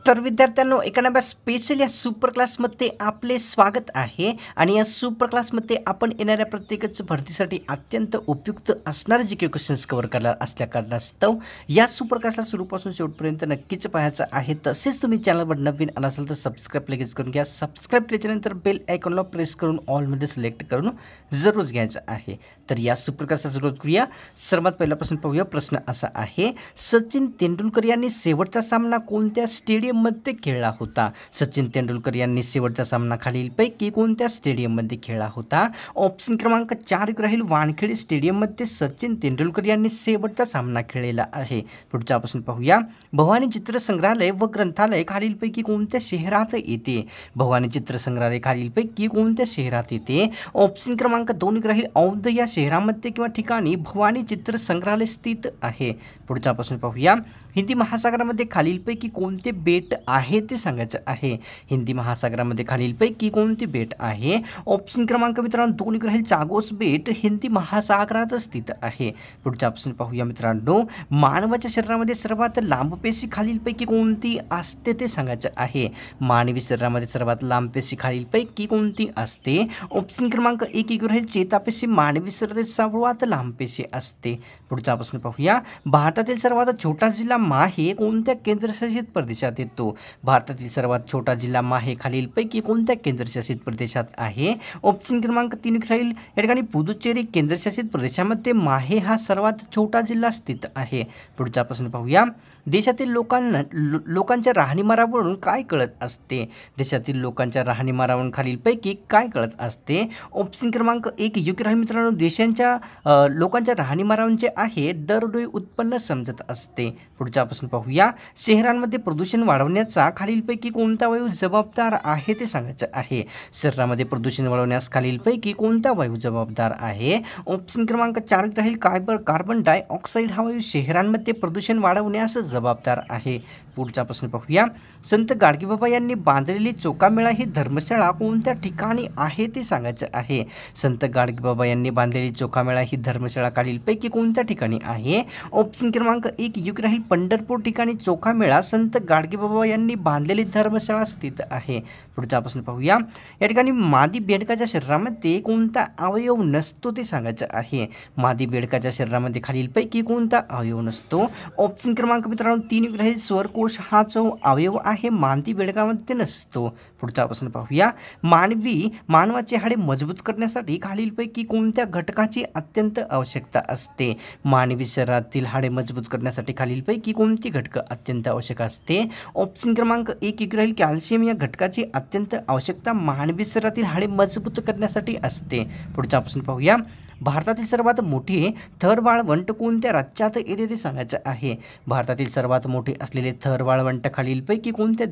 तर विद्यार्थ्यांनो एकानव्या स्पेशल या सुपर क्लासमध्ये आपले स्वागत आहे आणि या सुपर क्लासमध्ये आपण येणाऱ्या प्रत्येकाच भरतीसाठी अत्यंत उपयुक्त असणारे जे काही क्वेश्चन्स कव्हर करणार असल्या कारणास्तव या सुपर क्लासला सुरूपासून शेवटपर्यंत नक्कीच पाहायचं आहे। तसेच तुम्ही चॅनलवर नवीन आला असाल तर सबस्क्राईब लगेच करून घ्या। सबस्क्राईब केल्यानंतर बेल आयकॉनला प्रेस करून ऑल मध्ये सिलेक्ट करून जरूर घ्यायचं आहे। तर या सुपर क्लासला सुरुवात करूया। सर्वात पहिल्यापासून पाहूया। प्रश्न असा आहे, सचिन तेंडुलकर यांनी शेवटचा सामना कोणत्या स्टेडियम मध्ये खेळला होता? सचिन तेंडुलकर यांनी शेवटचा सामना खालीलपैकी कोणत्या स्टेडियम मध्ये खेळला होता? ऑप्शन क्रमांक 4 राहील वानखेडे स्टेडियम मध्ये सचिन तेंडुलकर यांनी शेवटचा सामना खेळलेला आहे। पुढचा प्रश्न पाहूया। भवानी चित्रसंग्रहालय व ग्रंथालय खालीलपैकी कोणत्या शहरात येते? भवानी चित्रसंग्रहालय खालीलपैकी कोणत्या शहरात येते? ऑप्शन क्रमांक 2 राहील औंध या शहरामध्ये किंवा ठिकाणी भवानी चित्रसंग्रहालय स्थित आहे। पुढचा प्रश्न पाहूया। हिंदी महासागरामध्ये खालीलपैकी कोणते बेट आहे ते सांगायचं आहे। हिंदी महासागरामध्ये खालीलपैकी कोणते बेट आहे? ऑप्शन क्रमांक मित्रांनो 2 राहील चागोस बेट हिंदी महासागरात स्थित आहे। पुढचा ऑप्शन पाहूया मित्रांनो। मानवाच्या शरीरामध्ये सर्वात लांब पेशी खालीलपैकी कोणती असते ते सांगायचं आहे। मानवी शरीरामध्ये सर्वात लांब पेशी खालीलपैकी कोणती असते? ऑप्शन क्रमांक 1 राहील चेतापेशी मानवी शरीरातील सर्वात लांब पेशी असते। पुढचा प्रश्न पाहूया। भारतातील सर्वात छोटा जिल्हा माहे कोणत्या केंद्रशासित प्रदेशात येतो? भारतातील सर्वात छोटा जिल्हा माहे खालीलपैकी कोणत्या केंद्रशासित प्रदेशात आहे? ऑप्शन क्रमांक 3 राहील या ठिकाणी पुदुचेरी केंद्रशासित प्रदेशामध्ये माहे हा सर्वात छोटा जिल्हा स्थित आहे। पुढचा प्रश्न पाहूया। देशातील लोकांच्या राहणीमानावरून काय कळत असते? देशातील लोकांच्या राहणीमानावरून खालीलपैकी काय कळत असते? ऑप्शन क्रमांक 1 योग्य राहील मित्रांनो। देशांच्या लोकांच्या राहणीमानावरून आहे दरडोई उत्पन्न समजत असते। पुढचा प्रश्न पाहूया। शहरांमध्ये प्रदूषण वाढवण्याचा खालीलपैकी कोणता वायू जबाबदार आहे ते सांगायचं आहे। शहरामध्ये प्रदूषण वाढवण्यास खालीलपैकी कोणता वायू जबाबदार आहे? ऑप्शन क्रमांक 4 राहील कार्बन डायऑक्साईड हा वायू शहरांमध्ये प्रदूषण वाढवण्यास जबाबदार आहे। पुढचा प्रश्न पाहूया। संत गाडगेबाबा यांनी बांधलेली चोखामेळा ही धर्मशाळा कोणत्या ठिकाणी आहे ते सांगायचं आहे। संत गाडगेबाबा यांनी बांधलेली चोखामेळा ही धर्मशाळा खालीलपैकी कोणत्या ठिकाणी आहे? ऑप्शन क्रमांक 1 योग्य राहील पंढरपूर ठिकाणी चोखामेळा संत गाडगेबाबा यांनी बांधलेली धर्मशाळा स्थित आहे। पुढचा प्रश्न पाहूया। या ठिकाणी मादी बेडकाच्या शरीरामध्ये कोणता अवयव नसतो ते सांगायचं आहे। मादी बेडकाच्या शरीरामध्ये खालीलपैकी कोणता अवयव नसतो? ऑप्शन क्रमांक मित्रांनो 3 राहील स्वरकोश हा जो अवयव आहे मादी बेडकामध्ये नसतो। पुढचा प्रश्न पाहूया। मानवाची हाडे मजबूत करण्यासाठी खालीलपैकी कोणत्या घटकाची अत्यंत आवश्यकता असते? मानवी शरीरातील हाडे मजबूत करण्यासाठी खालीलपैकी कोणती घटक अत्यंत आवश्यक असते? ऑप्शन क्रमांक 1 राहील कॅल्शियम या घटकाची अत्यंत आवश्यकता मानवी शरीरातील हाडे मजबूत करण्यासाठी असते। पुढचा प्रश्न पाहूया। भारतातील सर्वात मोठी थर वाळवंट कोणत्या राज्यात येते ते सांगायचं आहे। भारतातील सर्वात मोठे असलेले थर वाळवंट खालीलपैकी कोणत्या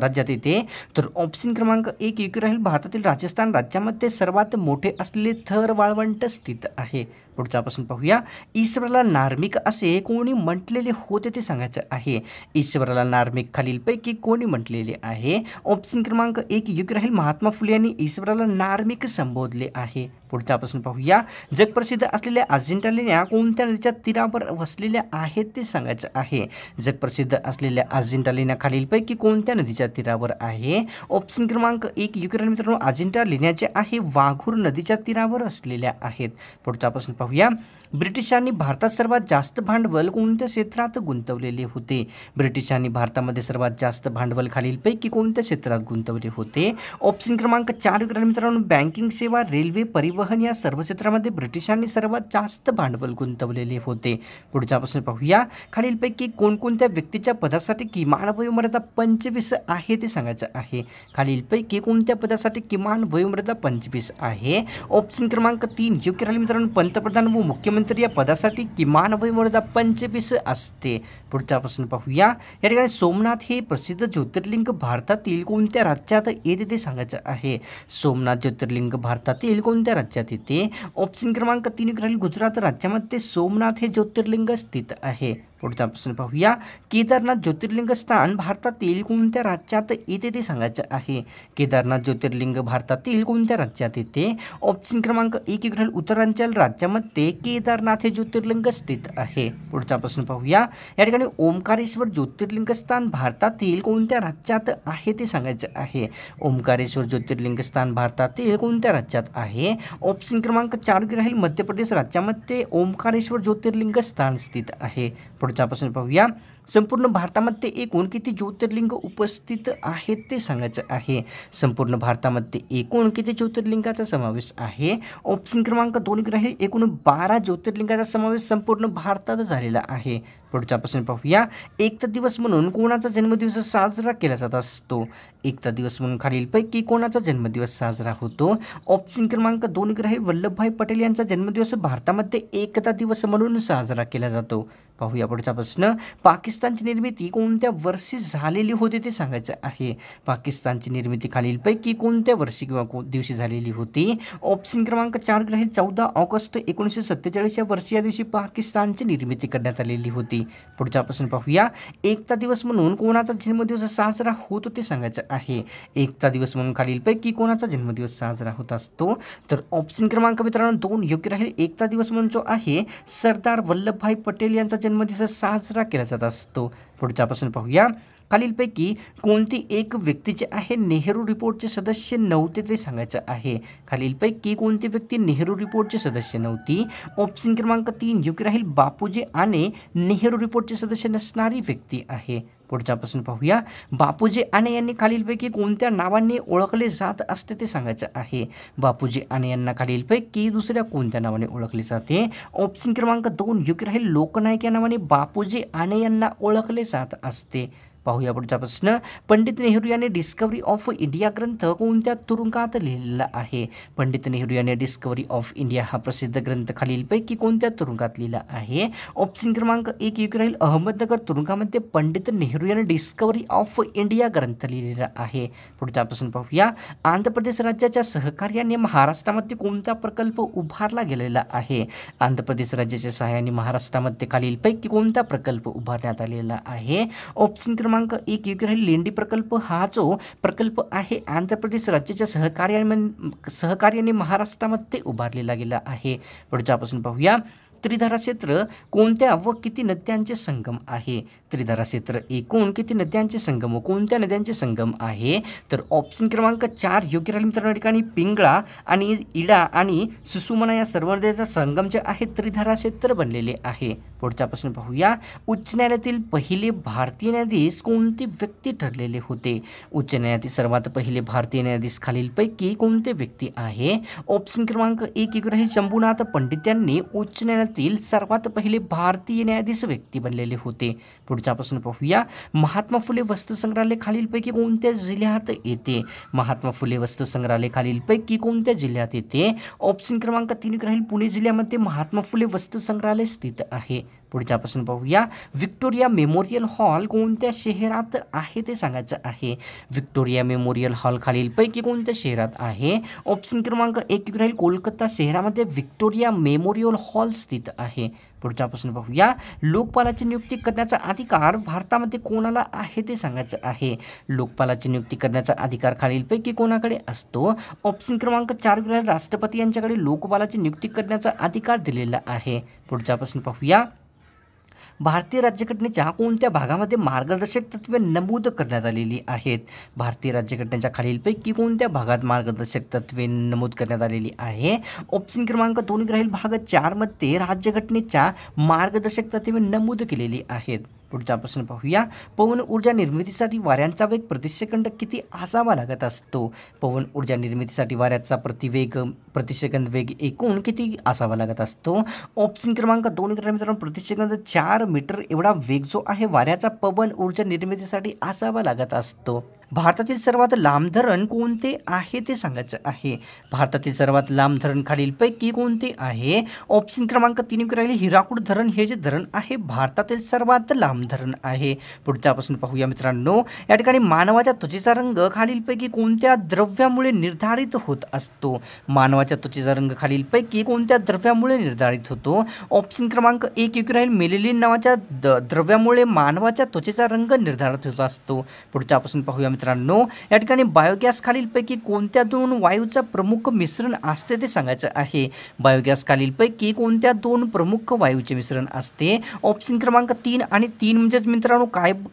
राज्यात येते? तर ऑप्शन क्रमांक 1 योग्य राहील भारतातील राजस्थान राज्यामध्ये सर्वात मोठे असलेले थर वाळवंट स्थित आहे। पुढचा प्रश्न पाहूया। ईश्वराला नार्मिक असे कोणी म्हटलेले होते ते सांगायचं आहे। ईश्वराला नार्मिक खालीलपैकी कोणी म्हटलेले आहे? ऑप्शन क्रमांक 1 योग्य राहील महात्मा फुले यांनी ईश्वराला नार्मिक संबोधले आहे। पुढचा प्रश्न पाहूया। जगप्रसिद्ध असलेल्या अजिंठा लेण्या कोणत्या नदीच्या तीरावर वसलेल्या आहेत ते सांगायचं आहे। जगप्रसिद्ध असलेल्या अजिंठा लेण्या खालीलपैकी कोणत्या नदीच्या तीरावर आहे? ऑप्शन क्रमांक 1 योग्य राहील मित्रांनो अजिंठा लेण्या जे आहे वाघूर नदीच्या तीरावर असलेल्या आहेत। पुढचा प्रश्न पाहूया। ब्रिटिशांनी भारतात सर्वात जास्त भांडवल कोणत्या क्षेत्रात गुंतवलेले होते? ब्रिटिशांनी भारतामध्ये सर्वात जास्त भांडवल खालीलपैकी कोणत्या क्षेत्रात गुंतवले होते? ऑप्शन क्रमांक 4 मित्रांनो बँकिंग सेवा रेल्वे परिवहन या सर्व क्षेत्रामध्ये ब्रिटिशांनी सर्वात जास्त भांडवल गुंतवलेले होते। पुढचा प्रश्न पाहूया। खालीलपैकी कोणकोणत्या व्यक्तीच्या पदासाठी किमान वयोमर्यादा 25 आहे ते सांगायचं आहे। खालीलपैकी कोणत्या पदासाठी किमान वयोमर्यादा 25 आहे? ऑप्शन क्रमांक 3 योग्य राहील मित्रांनो पंतप्रधान व मुख्यमंत्री या पदासाठी किमान वयोमर्यादा 25 असते। पुढचा प्रश्न पाहूया। या ठिकाणी सोमनाथ हे प्रसिद्ध ज्योतिर्लिंग भारतातील कोणत्या राज्यात येते ते सांगायचं आहे। सोमनाथ ज्योतिर्लिंग भारतातील कोणत्या राज्यात येते? ऑप्शन क्रमांक 3 राहील गुजरात राज्यामध्ये सोमनाथ हे ज्योतिर्लिंग स्थित आहे। पुढचा प्रश्न पाहूया. केदारनाथ ज्योतिर्लिंग स्थान भारतातील कोणत्या राज्यात येते ते सांगायचं आहे. केदारनाथ ज्योतिर्लिंग भारतातील कोणत्या राज्यात येते. ऑप्शन क्रमांक 1 राहील उत्तरांचल राज्यामध्ये केदारनाथ हे ज्योतिर्लिंग स्थित आहे. पुढचा प्रश्न पाहूया. या ठिकाणी ओंकारेश्वर ज्योतिर्लिंग स्थान भारतातील कोणत्या राज्यात आहे ते सांगायचं आहे. ओंकारेश्वर ज्योतिर्लिंग स्थान भारतातील कोणत्या राज्यात आहे. ऑप्शन क्रमांक 4 राहील मध्य प्रदेश राज्यामध्ये ओंकारेश्वर ज्योतिर्लिंग स्थान स्थित आहे. पुढचा प्रश्न पाहूया. संपूर्ण भारतामध्ये एकूण किती ज्योतिर्लिंग उपस्थित आहेत ते सांगायचं आहे. संपूर्ण भारतामध्ये एकूण किती ज्योतिर्लिंगाचा समावेश आहे. ऑप्शन क्रमांक 2 राहील एकूण 12 ज्योतिर्लिंगाचा समावेश संपूर्ण भारतात झालेला आहे. पुढचा प्रश्न पाहूया. एकता दिवस म्हणून कोणाचा जन्मदिवस साजरा केला जात असतो. एकता दिवस म्हणून खालीलपैकी कोणाचा जन्मदिवस साजरा होतो. ऑप्शन क्रमांक 2 राहील वल्लभभाई पटेल यांचा जन्मदिवस भारतामध्ये एकता दिवस म्हणून साजरा केला जातो. पाहूया पुढचा प्रश्न. पाकिस्तानची निर्मिती कोणत्या वर्षी झालेली होती ते सांगायचं आहे. पाकिस्तानची निर्मिती खालीलपैकी कोणत्या वर्षी किंवा दिवशी झालेली होती. ऑप्शन क्रमांक 4 राहील 14 ऑगस्ट 1947 या वर्षी या दिवशी पाकिस्तानची निर्मिती करण्यात आलेली होती. पुढचा प्रश्न पाहूया. एकता दिवस म्हणून कोणाचा जन्मदिवस साजरा होतो ते सांगायचं आहे. एकता दिवस म्हणून खालीलपैकी कोणाचा जन्मदिवस साजरा होत असतो. तर ऑप्शन क्रमांक मित्रांनो 2 योग्य राहील. एकता दिवस म्हणून जो आहे सरदार वल्लभभाई पटेल यांचा जन्मदिवस साजरा केला जात असतो. पुढचा प्रश्न पाहूया. खालीलपैकी कोणती एक व्यक्ती जे आहे नेहरू रिपोर्टचे सदस्य नव्हते ते सांगायचं आहे. खालीलपैकी कोणती व्यक्ती नेहरू रिपोर्टचे सदस्य नव्हती. ऑप्शन क्रमांक 3 योग्य राहील. बापूजी आने नेहरू रिपोर्टचे सदस्य नसणारी व्यक्ती आहे. पुढचा प्रश्न पाहूया. बापूजी आने यांनी खालीलपैकी कोणत्या नावाने ओळखले जात असते ते सांगायचं आहे. बापूजी आने यांना खालीलपैकी दुसऱ्या कोणत्या नावाने ओळखले जाते. ऑप्शन क्रमांक 2 योग्य राहील. लोकनायक या नावाने बापूजी आने यांना ओळखले जात असते. पाहूया पुढचा प्रश्न. पंडित नेहरू यांनी डिस्कवरी ऑफ इंडिया ग्रंथ कोणत्या तुरुंगात लिहिलेला आहे. पंडित नेहरू यांनी डिस्कवरी ऑफ इंडिया हा प्रसिद्ध ग्रंथ खालीलपैकी कोणत्या तुरुंगात लिहिला आहे. ऑप्शन क्रमांक 1 योग्य राहील. अहमदनगर तुरुंगामध्ये पंडित नेहरू यांनी डिस्कवरी ऑफ इंडिया ग्रंथ लिहिलेला आहे. पुढचा प्रश्न पाहूया. आंध्र प्रदेश राज्याच्या सहकार्याने महाराष्ट्रामध्ये कोणता प्रकल्प उभारला गेलेला आहे. आंध्र प्रदेश राज्याच्या सहाय्याने महाराष्ट्रामध्ये खालीलपैकी कोणता प्रकल्प उभारण्यात आलेला आहे. ऑप्शन क्रमांक 1 योग्य राहील. लेंडी प्रकल्प हा जो प्रकल्प आहे आंध्र प्रदेश राज्याच्या सहकार्याने महाराष्ट्रामध्ये उभारलेला गेला आहे. पुढचा प्रश्न पाहूया. त्रिधारा क्षेत्र कोणत्या व किती नद्यांचे संगम आहे. त्रिधारा क्षेत्र एकूण किती नद्यांचे संगम व कोणत्या नद्यांचे संगम आहे. तर ऑप्शन क्रमांक 4 योग्य राहील मित्रांनो. या ठिकाणी पिंगळा आणि इडा आणि सुसुमना या सर्व नद्यांचा संगम जे आहे त्रिधारा क्षेत्र बनलेले आहे. पुढचा प्रश्न पाहूया. उच्च न्यायालयातील पहिले भारतीय न्यायाधीश कोणते व्यक्ती ठरलेले होते. उच्च न्यायालयातील सर्वात पहिले भारतीय न्यायाधीश खालीलपैकी कोणते व्यक्ती आहे. ऑप्शन क्रमांक 1 योग्य राहील. शंभूनाथ पंडित यांनी उच्च न्यायालयातील सर्वात पहिले भारतीय न्यायाधीश व्यक्ती बनलेले होते. पुढचा प्रश्न पाहूया. महात्मा फुले वस्तुसंग्रहालय खालीलपैकी कोणत्या जिल्ह्यात येते. महात्मा फुले वस्तुसंग्रहालय खालीलपैकी कोणत्या जिल्ह्यात येते. ऑप्शन क्रमांक 3 राहील. पुणे जिल्ह्यामध्ये महात्मा फुले वस्तुसंग्रहालय स्थित आहे. पुढचा प्रश्न पाहूया. व्हिक्टोरिया मेमोरियल हॉल कोणत्या शहरात आहे ते सांगायचं आहे. व्हिक्टोरिया मेमोरियल हॉल खालीलपैकी कोणत्या शहरात आहे. ऑप्शन क्रमांक 1 राहील. कोलकाता शहरामध्ये व्हिक्टोरिया मेमोरियल हॉल स्थित आहे. पुढचा प्रश्न पाहूया. लोकपालाची नियुक्ती करण्याचा अधिकार भारतामध्ये कोणाला आहे ते सांगायचं आहे. लोकपालाची नियुक्ती करण्याचा अधिकार खालीलपैकी कोणाकडे असतो. ऑप्शन क्रमांक 4 राहील. राष्ट्रपती यांच्याकडे लोकपालाची नियुक्ती करण्याचा अधिकार दिलेला आहे. पुढचा प्रश्न पाहूया. भारतीय राज्यघटनेच्या कोणत्या भागामध्ये मार्गदर्शक तत्त्वे नमूद करण्यात आलेली आहेत. भारतीय राज्यघटनेच्या खालीलपैकी कोणत्या भागात मार्गदर्शक तत्त्वे नमूद करण्यात आलेली आहे. ऑप्शन क्रमांक 2 राहील. भाग 4 मध्ये राज्यघटनेच्या मार्गदर्शक तत्त्वे नमूद केलेली आहेत. पुढचा प्रश्न पाहूया. पवन ऊर्जा निर्मितीसाठी वाऱ्यांचा वेग प्रतिसेकंद किती असावा लागत असतो. पवन ऊर्जा निर्मितीसाठी वाऱ्याचा प्रतिसेकंद वेग एकूण किती असावा लागत असतो. ऑप्शन क्रमांक 2 मित्रांनो. प्रतिसेकंद 4 मीटर एवढा वेग जो आहे वाऱ्याचा पवन ऊर्जा निर्मितीसाठी असावा लागत असतो. भारतातील सर्वात लांब धरण कोणते आहे ते सांगायचं आहे. भारतातील सर्वात लांब धरण खालीलपैकी कोणते आहे? ऑप्शन क्रमांक 3 राहिले हिराकूड धरण. हे जे धरण आहे भारतातील सर्वात लांब धरण आहे. पुढच्यापासून पाहूया मित्रांनो. या ठिकाणी मानवाच्या त्वचेचा रंग खालीलपैकी कोणत्या द्रव्यामुळे निर्धारित होत असतो? मानवाच्या त्वचेचा रंग खालीलपैकी कोणत्या द्रव्यामुळे निर्धारित होतो? ऑप्शन क्रमांक 1 राहील मेलेलिन नावाच्या द्रव्यामुळे मानवाच्या त्वचेचा रंग निर्धारित होत असतो. पुढच्यापासून पाहूया मित्रांनो. या ठिकाणी बायोगॅस खालीलपैकी कोणत्या दोन वायूचा प्रमुख मिश्रण असते ते सांगायचं आहे. बायोगॅस खालीलपैकी कोणत्या दोन प्रमुख वायूचे मिश्रण असते? ऑप्शन क्रमांक 3 आणि 3 म्हणजेच मित्रांनो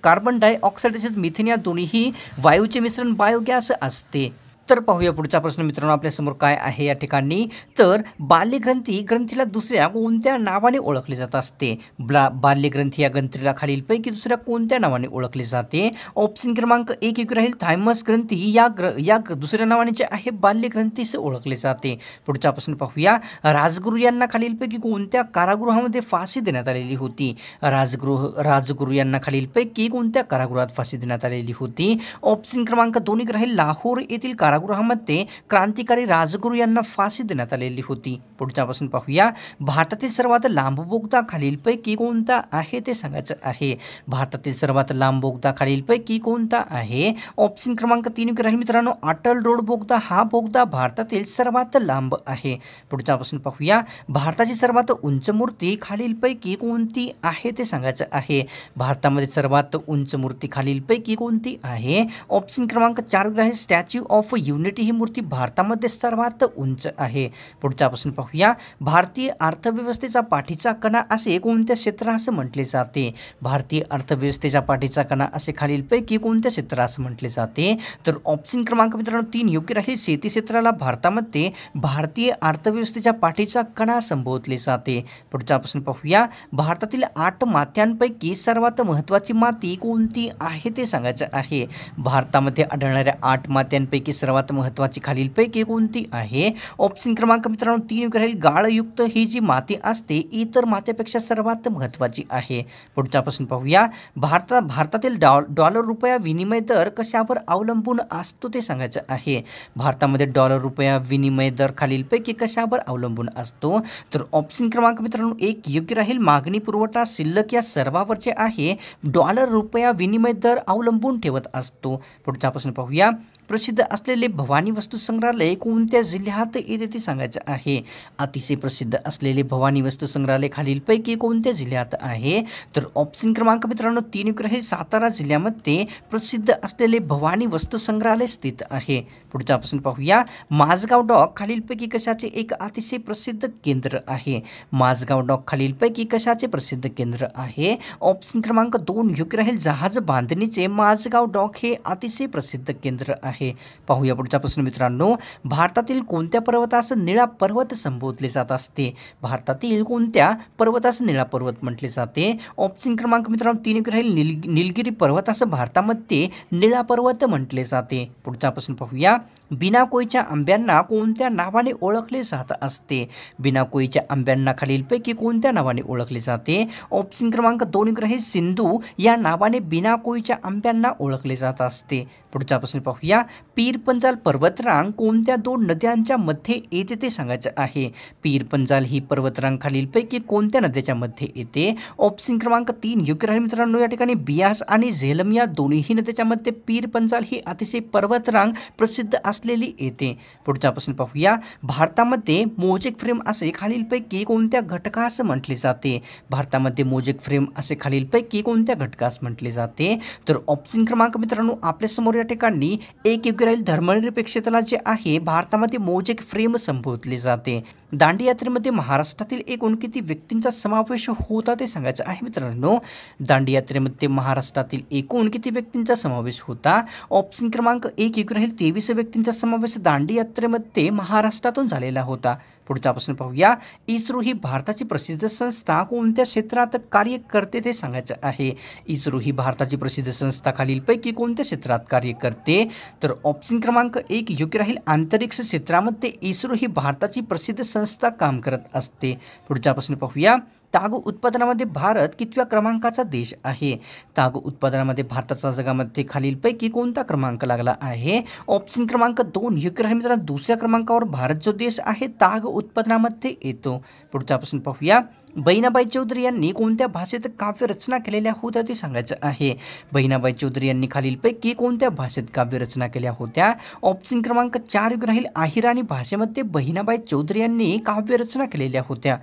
कार्बन डायऑक्साईड तसेच मिथेन या दोन्ही वायूचे मिश्रण बायोगॅस असते. तर पाहूया पुढचा प्रश्न मित्रांनो आपल्यासमोर काय आहे या ठिकाणी. तर बाल्यग्रंथी ग्रंथीला दुसऱ्या कोणत्या नावाने ओळखले जात असते? बाल्यग्रंथी या ग्रंथीला खालीलपैकी दुसऱ्या कोणत्या नावाने ओळखले जाते? ऑप्शन क्रमांक 1 राहील थायमस ग्रंथी. या दुसऱ्या नावाने जे आहे बाल्यग्रंथीस ओळखले जाते. पुढचा प्रश्न पाहूया. राजगुरू यांना खालीलपैकी कोणत्या कारागृहामध्ये फाशी देण्यात आलेली होती? राजगुरू यांना खालीलपैकी कोणत्या कारागृहात फाशी देण्यात आलेली होती? ऑप्शन क्रमांक 2 राहील लाहोर येथील कारागृहामध्ये क्रांतिकारी राजगुरू यांना फाशी देण्यात आलेली होती. पुढच्यापासून पाहूया. भारतातील सर्वात लांब बोगदा खालीलपैकी कोणता आहे ते सांगायचं आहे. भारतातील सर्वात लांब बोगदा खालीलपैकी कोणता आहे? ऑप्शन क्रमांक 3 राहील मित्रांनो अटल रोड बोगदा. हा बोगदा भारतातील सर्वात लांब आहे. पुढच्यापासून पाहूया. भारताची सर्वात उंच मूर्ती खालीलपैकी कोणती आहे ते सांगायचं आहे. भारतामध्ये सर्वात उंच मूर्ती खालीलपैकी कोणती आहे? ऑप्शन क्रमांक 4 राहील स्टॅच्यू ऑफ युनिटी. ही मूर्ती भारतामध्ये सर्वात उंच आहे. पुढच्यापासून पाहूया. भारतीय अर्थव्यवस्थेचा पाठीचा कणा असे कोणत्या क्षेत्रास म्हटले जाते? भारतीय अर्थव्यवस्थेच्या पाठीचा कणा असे खालीलपैकी कोणत्या क्षेत्रास म्हटले जाते? तर ऑप्शन क्रमांक मित्रांनो 3 योग्य राहील. शेती क्षेत्राला भारतामध्ये भारतीय अर्थव्यवस्थेच्या पाठीचा कणा संबोधले जाते. पुढच्यापासून पाहूया. भारतातील 8 मात्यांपैकी सर्वात महत्त्वाची माती कोणती आहे ते सांगायचं आहे. भारतामध्ये आढळणाऱ्या 8 मात्यांपैकी सर्वात महत्त्वाची खालीलपैकी कोणती आहे? ऑप्शन क्रमांक मित्रांनो 3 राहील गाळयुक्त. ही जी माती असते इतर मात्यापेक्षा सर्वात महत्त्वाची आहे. पुढच्यापासून पाहूया. भारतातील डॉलर रुपया विनिमय दर कशावर अवलंबून असतो ते सांगायचं आहे. भारतामध्ये डॉलर रुपया विनिमय दर खालीलपैकी कशावर अवलंबून असतो? तर ऑप्शन क्रमांक मित्रांनो 1 योग्य राहील मागणी पुरवठा शिल्लक या सर्वावर जे आहे डॉलर रुपया विनिमय दर अवलंबून ठेवत असतो. पुढच्यापासून पाहूया. प्रसिद्ध असलेले भवानी वस्तू संग्रहालय कोणत्या जिल्ह्यात येते ते सांगायचं आहे. अतिशय प्रसिद्ध असलेले भवानी वस्तू संग्रहालय खालीलपैकी कोणत्या जिल्ह्यात आहे? तर ऑप्शन क्रमांक मित्रांनो 3 राहील सातारा जिल्ह्यामध्ये प्रसिद्ध असलेले भवानी वस्तू संग्रहालय स्थित आहे. पुढच्यापासून पाहूया. माझगाव डॉक खालीलपैकी कशाचे एक अतिशय प्रसिद्ध केंद्र आहे? माझगाव डॉक खालीलपैकी कशाचे प्रसिद्ध केंद्र आहे? ऑप्शन क्रमांक 2 योग्य राहील जहाज बांधणीचे माझगाव डॉक हे अतिशय प्रसिद्ध केंद्र आहे. पाहूया पुढचा प्रश्न मित्रांनो. भारतातील कोणत्या पर्वतास निळा पर्वत संबोधले जात असते? भारतातील कोणत्या पर्वतास निळा पर्वत म्हटले जाते? ऑप्शन क्रमांक मित्रांनो 3 राहील निलगिरी पर्वतास भारतामध्ये निळा पर्वत म्हटले जाते. पुढचा प्रश्न पाहूया. बिनाकोईच्या आंब्यांना कोणत्या नावाने ओळखले जात असते? बिनाकोईच्या आंब्यांना खालीलपैकी कोणत्या नावाने ओळखले जाते? ऑप्शन क्रमांक 2 राहील सिंधू या नावाने बिनाकोईच्या आंब्यांना ओळखले जात असते. पुढचा प्रश्न पाहूया. पीर पंजाल पर्वतरांग कोणत्या 2 नद्यांच्या मध्ये येते ते सांगायचं आहे. पीर पंजाल ही पर्वतरांग खालीलपैकी कोणत्या नद्याच्या मध्ये येते? ऑप्शन क्रमांक 3 योग्य राहील मित्रांनो. या ठिकाणी बियास आणि झेलम या दोन्ही नद्याच्या मध्ये पीर पंजाल ही अतिशय पर्वतरांग प्रसिद्ध असलेली येते. पुढचा प्रश्न पाहूया. भारतामध्ये मोजेक फ्रेम असे खालीलपैकी कोणत्या घटकास म्हटले जाते? भारतामध्ये मोजेक फ्रेम असे खालीलपैकी कोणत्या घटकास म्हटले जाते? तर ऑप्शन क्रमांक मित्रांनो आपल्यासमोर या ठिकाणी 1 योग्य राहील धर्मनिरपेक्षतेला जे आहे भारतामध्ये मोजेक फ्रेम संबोधले जाते. दांडी यात्रेमध्ये महाराष्ट्रातील एकूण किती व्यक्तींचा समावेश होता ते सांगायचं आहे मित्रांनो. दांडी यात्रेमध्ये महाराष्ट्रातील एकूण किती व्यक्तींचा समावेश होता? ऑप्शन क्रमांक 1 योग्य राहील 23 व्यक्तींचा समावेश दांडी यात्रेमध्ये महाराष्ट्रातून झालेला होता. पुढचा प्रश्न पाहूया. इस्रो ही भारताची प्रसिद्ध संस्था कोणत्या क्षेत्रात कार्य करते ते सांगायचं आहे. इस्रो ही भारताची प्रसिद्ध संस्था खालीलपैकी कोणत्या क्षेत्रात कार्य करते? तर ऑप्शन क्रमांक 1 योग्य राहील अंतरिक्ष क्षेत्रामध्ये इस्रो ही भारताची प्रसिद्ध संस्था काम करत असते. पुढचा प्रश्न पाहूया. ताग उत्पादनामध्ये भारत कितव्या क्रमांकाचा देश आहे? ताग उत्पादनामध्ये भारताचा जगामध्ये खालीलपैकी कोणता क्रमांक लागला आहे? ऑप्शन क्रमांक 2 योग्य आहे मित्रांनो. दुसऱ्या क्रमांकावर भारत जो देश आहे ताग उत्पादनामध्ये येतो. पुढचा प्रश्न पाहूया. बहिणाबाई चौधरी यांनी कोणत्या भाषेत काव्य रचना केलेल्या होत्या ते सांगायचं आहे. बहिणाबाई चौधरी यांनी खालीलपैकी कोणत्या भाषेत काव्य रचना केल्या होत्या? ऑप्शन क्रमांक 4 योग्य राहील. अहिराणी भाषेमध्ये बहिणाबाई चौधरी यांनी काव्य रचना केलेल्या होत्या.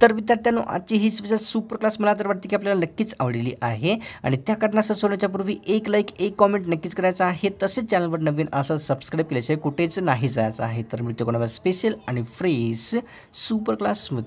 तर विद्यार्थ्यांनो आजची ही स्पेशल सुपर क्लास मला तर वाटते की आपल्याला नक्कीच आवडलेली आहे आणि त्या घटना सोडवण्याच्या पूर्वी एक लाईक एक कॉमेंट नक्कीच करायचं आहे. तसेच चॅनलवर नवीन असं सबस्क्राईब केल्याशिवाय कुठेच नाही जायचं आहे. तर मिळतो कोणाला स्पेशल आणि फ्रेश सुपर क्लासमध्ये.